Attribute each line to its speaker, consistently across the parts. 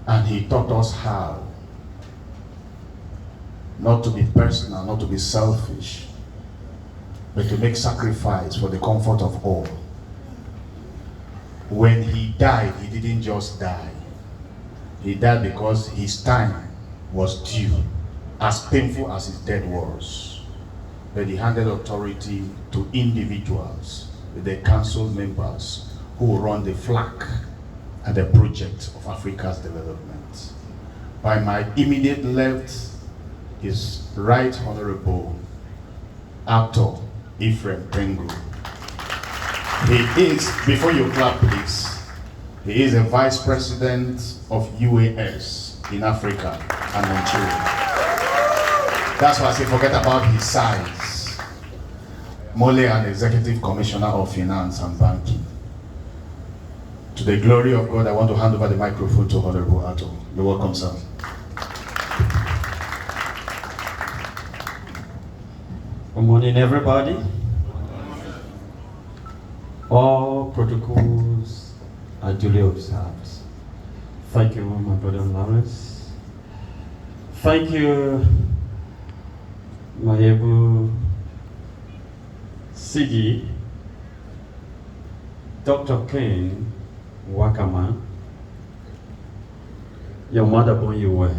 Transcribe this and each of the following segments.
Speaker 1: And he taught us how not to be personal, not to be selfish, but to make sacrifice for the comfort of all. When he died, he didn't just die. He died because his time was due, as painful as his death was. But he handed authority to individuals, the council members, who run the flag and the project of Africa's development. By my immediate left is Right Honorable Actor Ephraim Tengu. He is, before you clap please, he is a Vice President of UAS in Africa and Nigeria. That's why I say forget about his size. Mole, an Executive Commissioner of Finance and Banking. To the glory of God, I want to hand over the microphone to Honorable Ato. You're welcome, sir.
Speaker 2: Good morning, everybody. All protocols are duly observed. Thank you, my brother Lawrence. Thank you, my able CG, Dr. Ken Wakama. Your mother born you well.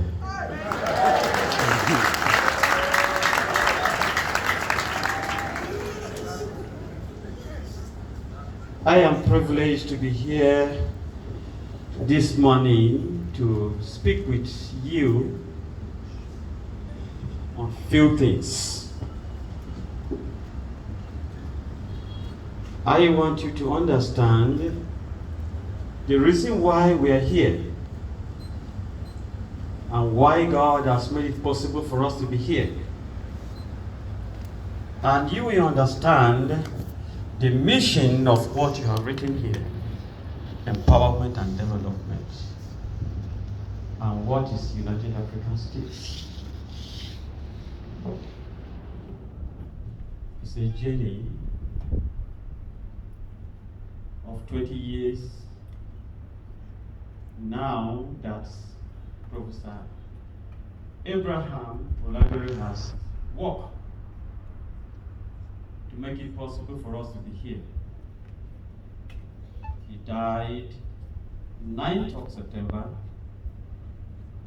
Speaker 2: I am privileged to be here this morning to speak with you on a few things. I want you to understand the reason why we are here and why God has made it possible for us to be here. And you will understand the mission of what you have written here, empowerment and development. And what is United African States? It's a journey of 20 years now that Professor Abraham Olagere has worked to make it possible for us to be here. He died 9th of September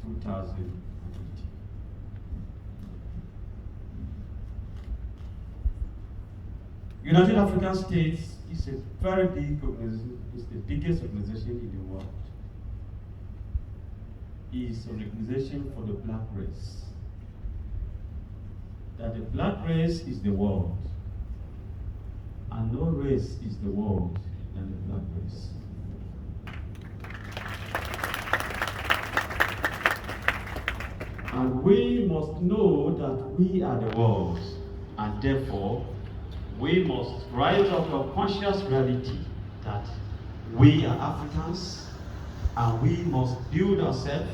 Speaker 2: 2018. United African States is a very big organization. It's the biggest organization in the world. It's an organization for the black race. That the black race is the world. And no race is the world than the black race. And we must know that we are the world, and therefore we must rise up to a conscious reality that we are Africans, and we must build ourselves,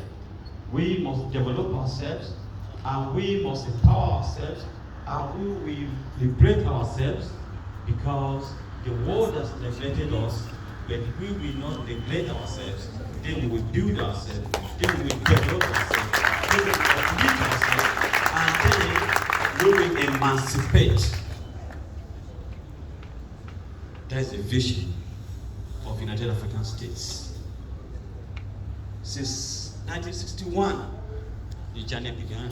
Speaker 2: we must develop ourselves, and we must empower ourselves, and we will liberate ourselves. Because the world has neglected us, but we will not neglect ourselves. Then we will build ourselves, then we will develop ourselves, then we will uplift ourselves, and then we will emancipate. That is the vision of United African States. Since 1961, the journey began.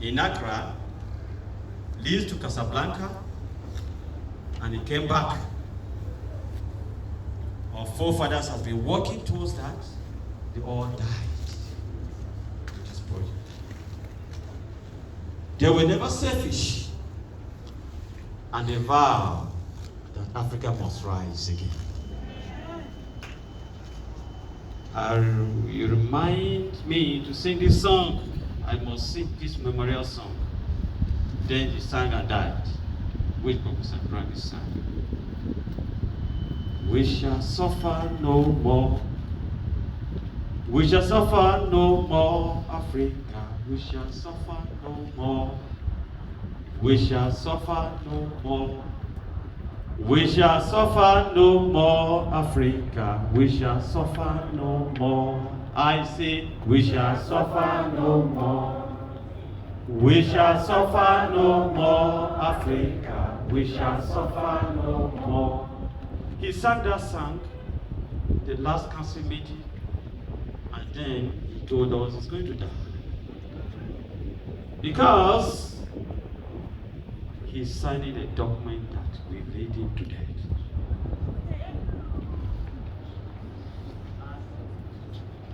Speaker 2: In Accra, leads to Casablanca, and he came back. Our forefathers have been working towards that. They all died with this project. They were never selfish, and they vowed that Africa must rise again. You remind me to sing this song. I must sing this memorial song. Then he sang and died, which Professor Brand sang. We shall suffer no more. We shall suffer no more, Africa. We shall suffer no more. We shall suffer no more. We shall suffer no more, Africa. We shall suffer no more. I say, we shall suffer no more. We shall suffer no more, Africa. We shall suffer no more. He sang that song, the last council meeting, and then he told us he's going to die. Because he's signing a document that will lead him to death.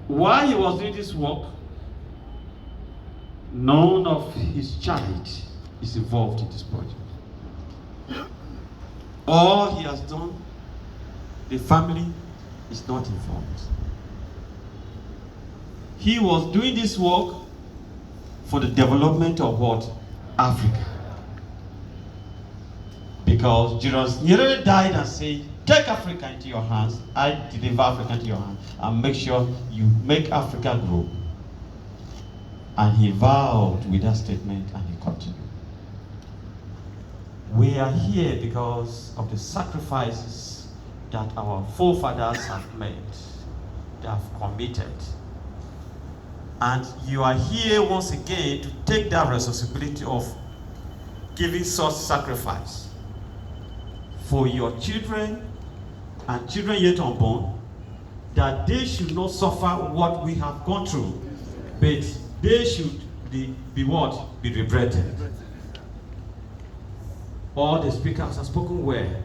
Speaker 2: While he was doing this work, none of his child is involved in this project. All he has done, the family is not involved. He was doing this work for the development of what? Africa. Because Julius Nyerere died and said, take Africa into your hands, I deliver Africa into your hands, and make sure you make Africa grow. And he vowed with that statement, and he continued. We are here because of the sacrifices that our forefathers have made, they have committed. And you are here once again to take that responsibility of giving such sacrifice for your children and children yet unborn, that they should not suffer what we have gone through, but they should be what? Be regretted. All the speakers have spoken well,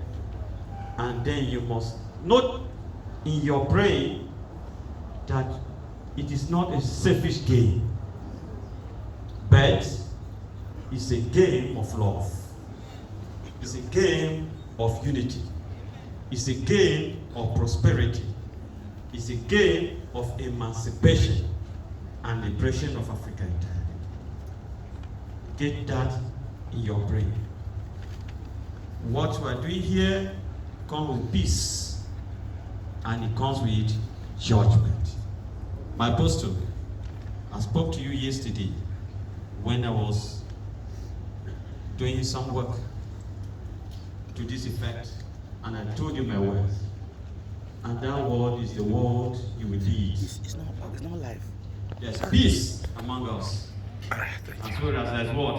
Speaker 2: and then you must note in your brain that it is not a selfish game, but it's a game of love. It's a game of unity. It's a game of prosperity. It's a game of emancipation and liberation of Africa entirely. Get that in your brain. What we are doing here comes with peace, and it comes with judgment. My apostle, I spoke to you yesterday when I was doing some work to this effect, and I told you my words. And that word is the word you will lead.
Speaker 3: It's not live.
Speaker 2: There's peace among us, as well as there's what?